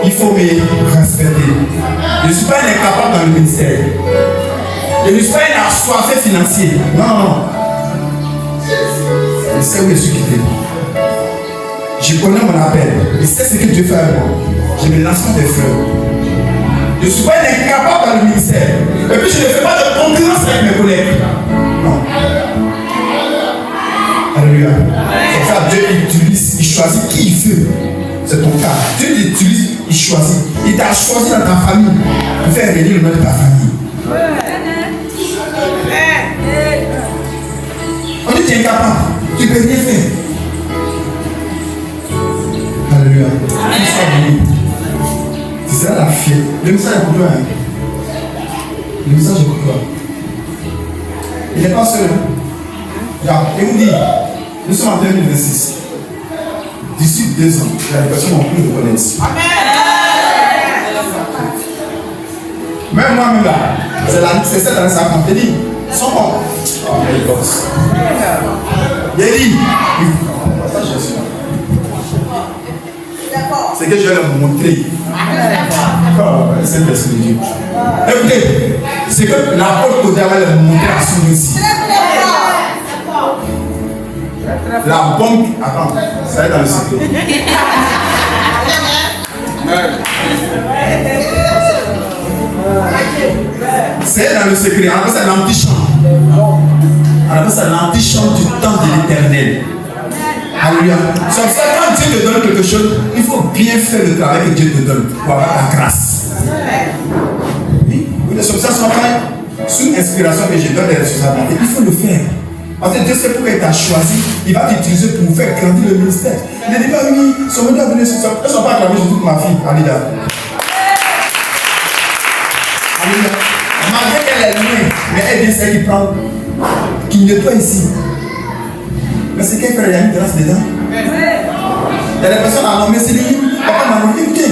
il faut me respecter. Je ne suis pas un incapable dans le ministère. Je ne suis pas un assoiffé financier. Non. Je sais où je suis quitté. Je connais mon appel. Je sais ce que Dieu fait avec moi. Je me lance comme des fleurs. Je ne suis pas un incapable dans le ministère. Et puis je ne fais pas de concurrence avec mes collègues. Non. Alléluia. C'est ça, Dieu utilise, il choisit qui il veut. C'est ton cas. Dieu l'utilise, il choisit. Il t'a choisi dans ta famille pour faire régner le nom de ta famille. On dit que tu es incapable. Tu ne peux rien faire. Alléluia. Qu'il soit béni. C'est ça la fierté. Le message est pour toi. Le message est pour toi. Il n'est pas seul. Et vous dit, nous sommes en 2026. D'ici 2 ans, la personne non plus nous connaissent. Amen. Même moi-même là, c'est cette année, ça compte. Il dit, son bon. Oh, mais il bosse. Il dit, c'est que je vais leur montrer. Oh, c'est le Seigneur de Dieu. Écoutez, c'est que l'apôtre Kodé va leur montrer à son ici. La bombe, attends, ça est dans le secret. C'est dans le secret, on appelle ça l'antichamp. On appelle ça l'antichamp du temps de l'éternel. Alléluia. Sur ça, quand Dieu te donne quelque chose, il faut bien faire le travail que Dieu te donne pour avoir la grâce. Oui, les sur ça, sous inspiration que je donne des responsabilités, il faut le faire. Parce que Dieu sait pourquoi il t'a choisi, il va t'utiliser pour faire grandir le ministère. Il ne dit pas oui, son modèle a venu sur ça. Elles ne sont pas acclamées sur toute ma fille, Alida. Alléluia. Malgré qu'elle est loin, mais elle vient celle qui prend, qui nettoie ici. Mais c'est qu'elle fait, il y a une grâce dedans. Il y a des personnes à nommer, c'est dit, papa m'a nommé, écoutez,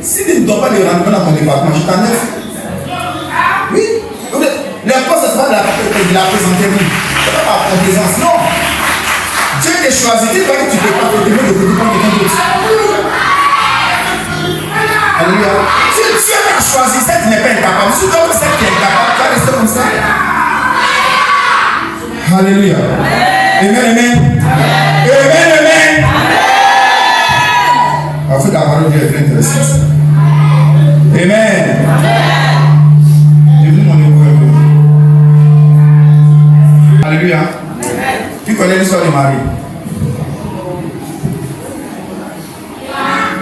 si tu ne donnes pas les rendements dans ton département, je t'enlève. Oui, les postes, ce n'est pas de la présenter, oui. Ce n'est pas par complaisance, non. Dieu t'a choisi, tu vois que tu ne peux pas te demander de te dépendre de quelqu'un d'autre. Alléluia. Si Dieu t'a choisi, c'est que tu n'es pas incapable. Si tu es c'est que tu es incapable, tu vas rester comme ça. Alléluia. Amen. Amen. En fait, la parole de Dieu est très intéressante. Amen. Alléluia. Tu connais l'histoire de Marie?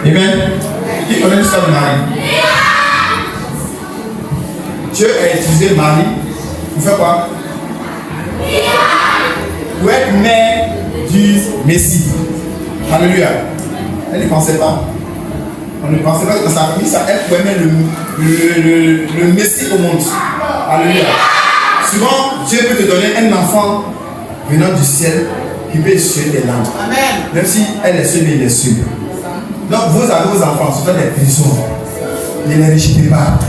Amen. Qui connaît l'histoire de Marie? Dieu a utilisé Marie pour faire quoi? Pour être mère du Messie. Alléluia. Elle ne pensait pas. On ne pensait pas que dans sa famille, elle pouvait mettre le Messie au monde. Alléluia. Souvent, Dieu peut te donner un enfant venant du ciel qui peut essuyer tes larmes. Amen. Même si elle est seule, il est seul. Donc, vous avez vos enfants, ce sont des prisons. Ne les rejetez pas.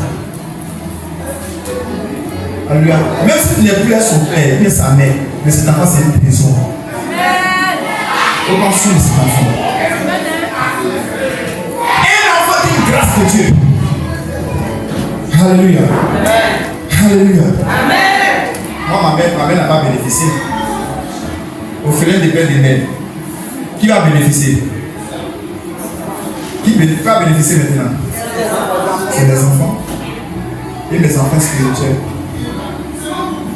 Alléluia. Même si tu n'es plus à son père, ni à sa mère, mais cet enfant, c'est une prison. Comment suivre cet enfant? Un enfant est une grâce de Dieu. Alléluia. Alléluia. Amen. Moi, ma mère n'a pas bénéficié. Au félin des pères des mères. Qui va bénéficier? Qui va bénéficier maintenant? C'est les enfants. Et les enfants spirituels.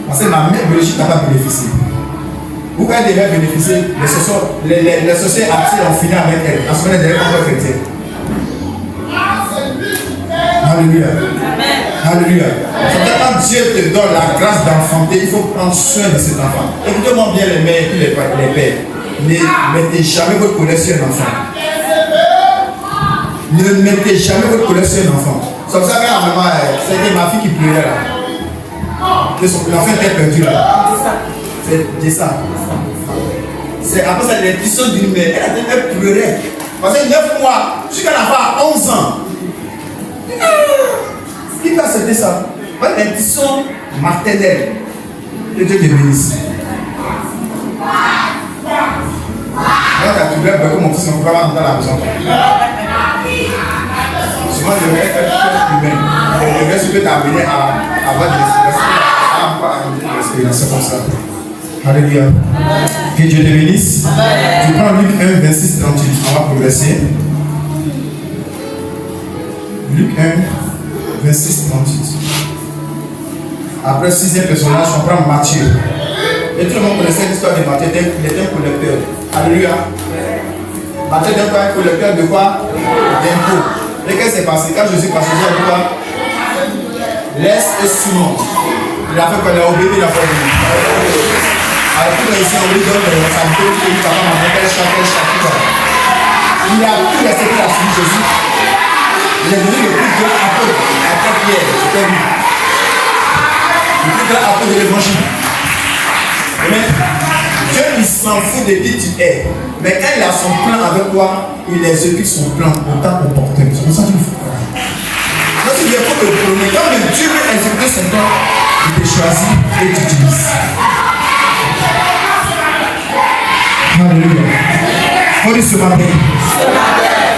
Parce que ma mère biologique n'a pas bénéficié. Pourquoi elle devait bénéficier? Les sorciers attirent ont fini avec elle. En ce moment, elle devait encore chrétienne. Alléluia. Alléluia. Quand Dieu te donne la grâce d'enfanter, il faut prendre soin de cet enfant. Écoutez-moi bien les mères et les pères. Ne mettez jamais votre colère sur un enfant. Ne mettez jamais votre colère sur un enfant. C'est pour ça que la maman, c'était ma fille qui pleurait là. L'enfant était perdu là. C'est ça. C'est après ça, l'intuition d'une mère. Elle pleurait. Parce que 9 mois, jusqu'à la fin, 11 ans. Qui peut accepter ça? L'intuition maternelle. Que Dieu te bénisse. Quand tu pleures, comme mon fils, on peut pas rentrer dans la maison. seulement le reste humain. Le reste peut t'amener à avoir des expériences comme ça. Alléluia. Que Dieu te bénisse. Tu prends Luc 1, 26, 38. On va progresser. Luc 1, 26, 38. Après, sixième personnage, on prend Matthieu. Et tout le monde connaissait l'histoire de Matthieu. Il était un collecteur. Alléluia. Matthieu était un collecteur de quoi? D'impôts. Et qu'est-ce qui s'est passé? Quand Jésus passait à quoi? Laisse et Simon. Il a fait quoi? Il a obéi la foi de Dieu. Alors, tout ici, on lui donne sa peau, il va pas manger, quel chat. Il a tout laissé pour la suite Jésus. Il est devenu le plus grand apôtre après Pierre. C'était lui. Le plus grand apôtre de l'évangile. Amen. Dieu, il s'en fout de qui tu es. Mais quand il a son plan avec toi, il exécute son plan autant qu'on porte. C'est pour ça qu'il faut croire. Donc, il faut que le premier, quand Dieu veut exécuter son plan, il te choisit et t'utilise. Alléluia. On dit ce matin.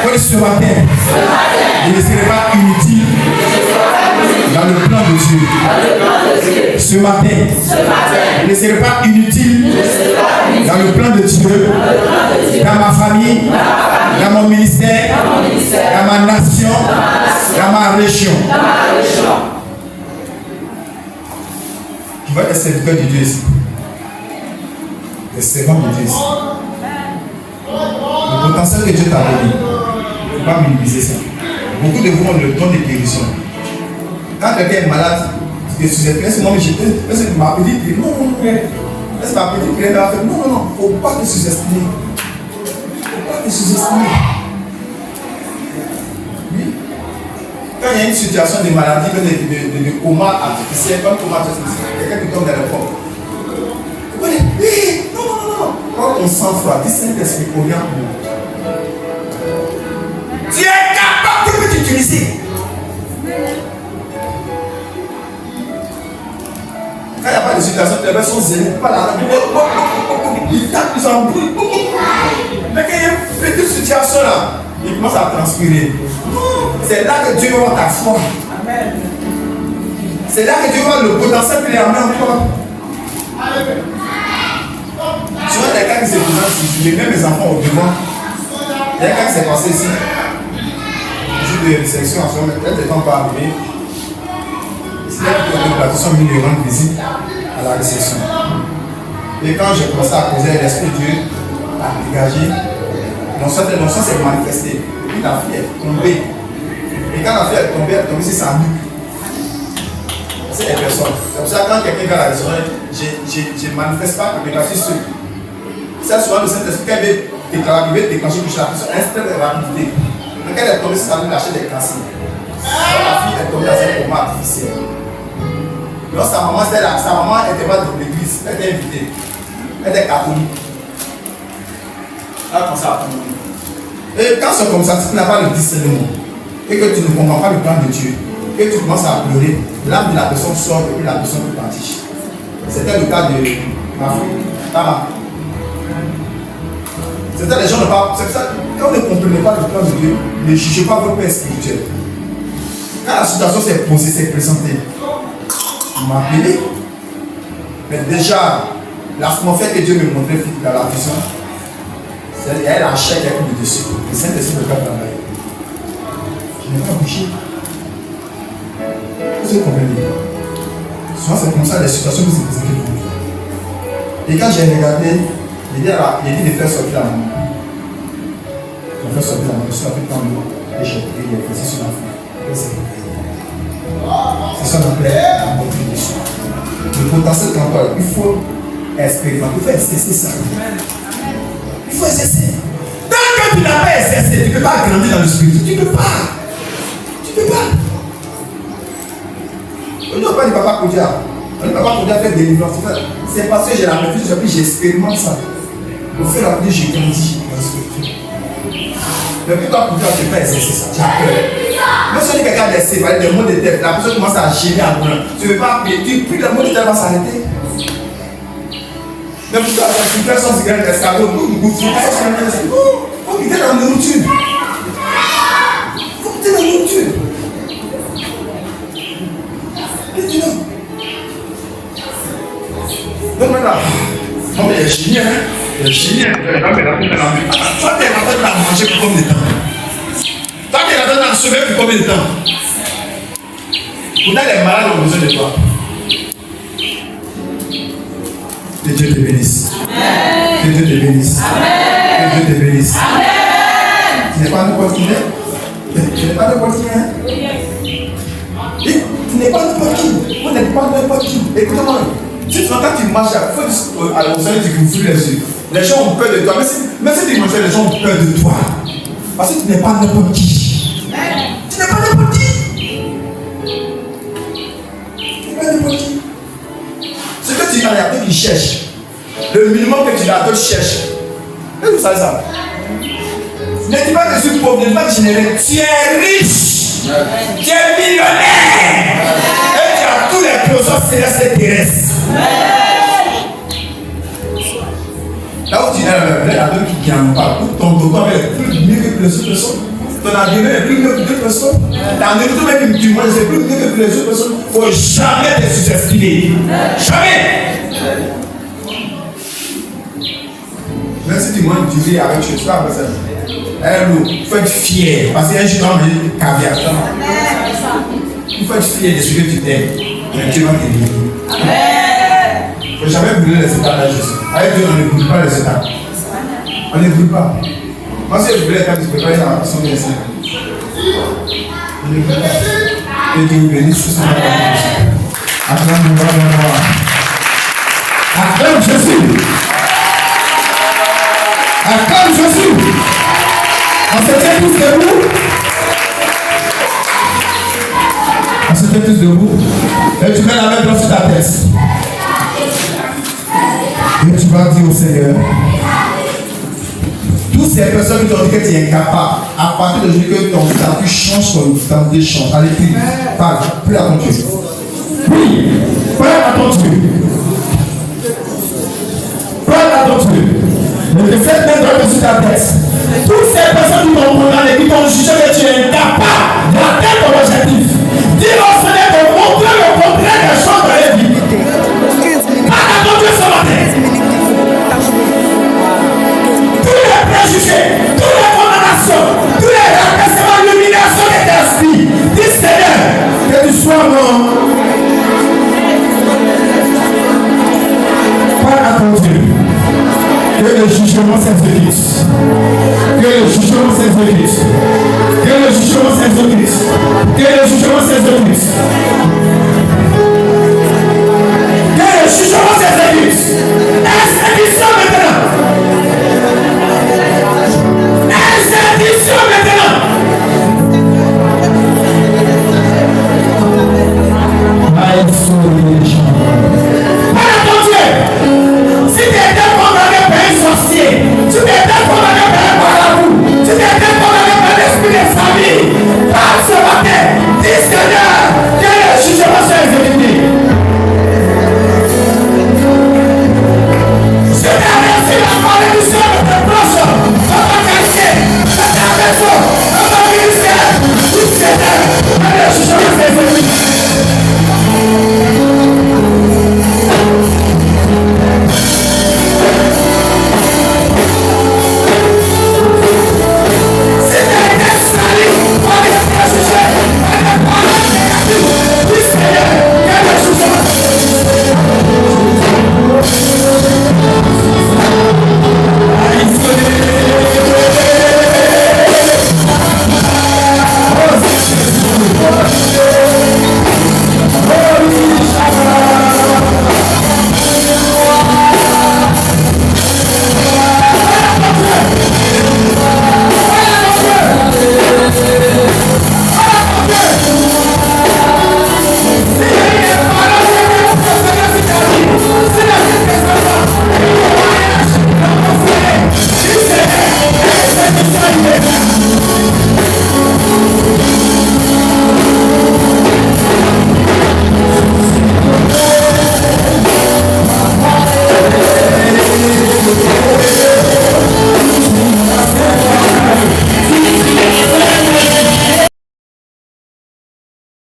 On dit ce matin. Il ne serait pas inutile dans le plan de Dieu. Ce matin. Il ne serait pas inutile dans le plan de Dieu. Dans ma famille. Dans mon ministère. Dans ma nation. Dans ma région. Tu vas être serviteur de Dieu ici. Les servants de Dieu. Le potentiel que Dieu t'a donné, il ne faut pas minimiser ça. Beaucoup de vous ont le don de guérison. Quand quelqu'un est malade, tu te sous-estimes. Est-ce que ma petite prière? Non. Est-ce que ma petite prière va faire? Non. Il ne faut pas te sous-estimer. Oui. Quand il y a une situation de maladie, de coma artificiel, comme coma artificiel, quelqu'un qui tombe dans le corps. Non. Quand on sent froid, dis Saint-Esprit, oriente-nous. Tu es capable, tu peux t'utiliser. Quand il n'y a pas de situation, les gens sont zélés, pas là. Ils tapent, ils embrouillent. Mais quand il y a une petite situation là, il commence à transpirer. C'est là que Dieu voit ta foi. C'est là que Dieu voit le potentiel qu'il a mis en toi. Tu vois, les cas qui se présentent ici, j'ai mis mes enfants au devant. Il y a un cas qui s'est passé ici. Le jour de réception en soi, elles n'étant pas arrivées. C'est là que les plateaux sont venus rendre visite à la réception. Et quand j'ai commencé à causer, l'Esprit de Dieu a dégagé. L'onction s'est manifestée. Et puis la fille est tombée. Et quand la fille est tombée sur sa nuque. C'est les personnes. C'est pour ça que quand quelqu'un vient à la réception, je ne manifeste pas que je suis sûr. C'est souvent le Saint-Esprit qui veut déclencher quelque chose. La personne est très rapidité. Donc elle est tombée sur sa nuque, lâcher des cancers. La fille est tombée dans un coma artificiel. Donc sa maman était là. Sa maman n'était pas de l'église. Elle était invitée. Elle était catholique. Elle a commencé à tomber. Et quand c'est comme ça, si tu n'as pas le discernement et que tu ne comprends pas le plan de Dieu, et tu commences à pleurer, l'âme de la personne sort et puis la personne peut partir. C'était le cas de ma fille, Tama. C'était les gens ne pas. C'est pour ça que quand vous ne comprenez pas le plan de Dieu, ne jugez pas votre père spirituel. Quand la situation s'est posée, s'est présentée, il m'a appelé. Mais déjà, l'atmosphère que Dieu me montrait dans la vision, il y a la chair qui a pris le dessus. Le Saint-Esprit ne peut pas travailler. Je n'ai pas bougé. Vous comprenez? Souvent c'est comme ça les situations que vous présentez pour vous. Et quand j'ai regardé, il dit de faire sortir la main. De faire sortir la main. Je suis appelé dans l'eau. Et j'ai pris les fesses sur la fin. C'est ça qu'on appelle la montée dessus. Le potentiel temporel, il faut expérimenter. Il faut exercer ça. Il faut exercer. Tant que tu n'as pas exercé, tu ne peux pas grandir dans le spirit. Tu ne peux pas. Tu ne peux pas. On ne doit pas dire papa Koudia. On ne doit pas Koudia faire des délivrance. C'est parce que j'ai la maîtrise, et puis j'expérimente ça. Au fur et à mesure, j'ai grandi dans ce que mais puis toi, Koudia, tu ne peux pas exercer ça. Tu as peur. Même si quelqu'un a séparé des mots de tête, la personne commence à gêner en blanc. Tu ne veux pas appeler, tu pries, le mot de tête va s'arrêter. Mais pour toi, si une personne se gagne l'escalier, il faut quitter la nourriture. Il faut quitter la nourriture. chimien, hein? Le chimien, toi, tu es en train de manger pour combien de temps? Toi, tu es en train de sauver pour combien de temps? Pourtant, les malades ont besoin de toi. Que Dieu te bénisse. Que Dieu te bénisse. Que Dieu te bénisse. Tu n'es pas n'importe qui, hein? Tu n'es pas n'importe qui, hein? Tu n'es pas n'importe qui. Vous n'êtes pas n'importe qui. Écoute-moi. Si tu entends que tu marches à l'enseigne, tu ouvres les yeux. Les gens ont peur de toi. Même si tu manges, les gens ont peur de toi. Parce que tu n'es pas n'importe qui. Tu n'es pas n'importe qui. Tu n'es pas n'importe qui. Ce que tu as, il y a d'autres qui cherchent. Le minimum que tu as, d'autres cherchent. Est-ce que vous savez ça? Ne dis pas que je suis pauvre, ne dis pas que je n'ai rien. Tu es riche. Tu es millionnaire. Et tu as tous les besoins célestes et terrestres. Là où tu es, il y a d'autres qui n'en ont pas. Ton docteur est plus mieux que les autres personnes. Ton avion est plus mieux que les autres personnes. Ta nourriture même que tu manges est plus mieux que les autres personnes. Il ne faut jamais te sous-estimer. Jamais. Même si tu manges du riz avec chose, tu vas après ça. Il faut être fier. Parce qu'un jour, tu vas manger du caviar. Il faut être fier de ce que tu t'aimes. Mais tu vas t'aimer. Il ne faut jamais brûler les étapes de Jésus. Avec Dieu, on ne brûle pas les étapes. On ne brûle pas. Moi, si je brûle les étapes, tu peux pas y avoir son dessin. On ne brûle pas. Et Dieu vous bénisse sur son appel. Acclame Jésus. Acclame Jésus. On se tient tous debout. On se tient tous debout. Et tu mets la main sur ta tête. Et tu vas dire au Seigneur, toutes ces personnes qui t'ont dit que tu es incapable, à partir de aujourd'hui que ton statut change, ton statut change. Allez, prie, parle, prie à ton Dieu. Oui, parle à ton Dieu. Parle à ton Dieu. Ne te fais pas droit sur ta tête. Toutes ces personnes qui t'ont condamné, qui t'ont jugé que tu es incapable d'atteindre ton objectif, dis-leur au Seigneur de montrer le contraire des choses dans les vies. Parle à ton Dieu ce matin. Tous les préjugés, toutes les condamnations, tous les rabaissements, l'illumination de tes esprits, dis Seigneur, que tu sois mort. Parle à ton Dieu. Que le jugement s'exécute. Que le jugement s'exécute. Que le jugement s'exécute. Que le jugement s'exécute. Que le jugement s'exécute. Exécution maintenant. Exécution maintenant. Parle à ton Dieu. Si tu étais condamné par un sorcier, tu étais condamné par un marabout, tu étais condamné par l'esprit de famille, parle ce matin, dis Seigneur, que le jugement soit exécuté. Je t'avertis la malédiction de tes proches, de ta quartier, de ta maison, de ton ministère, dis Seigneur, que le jugement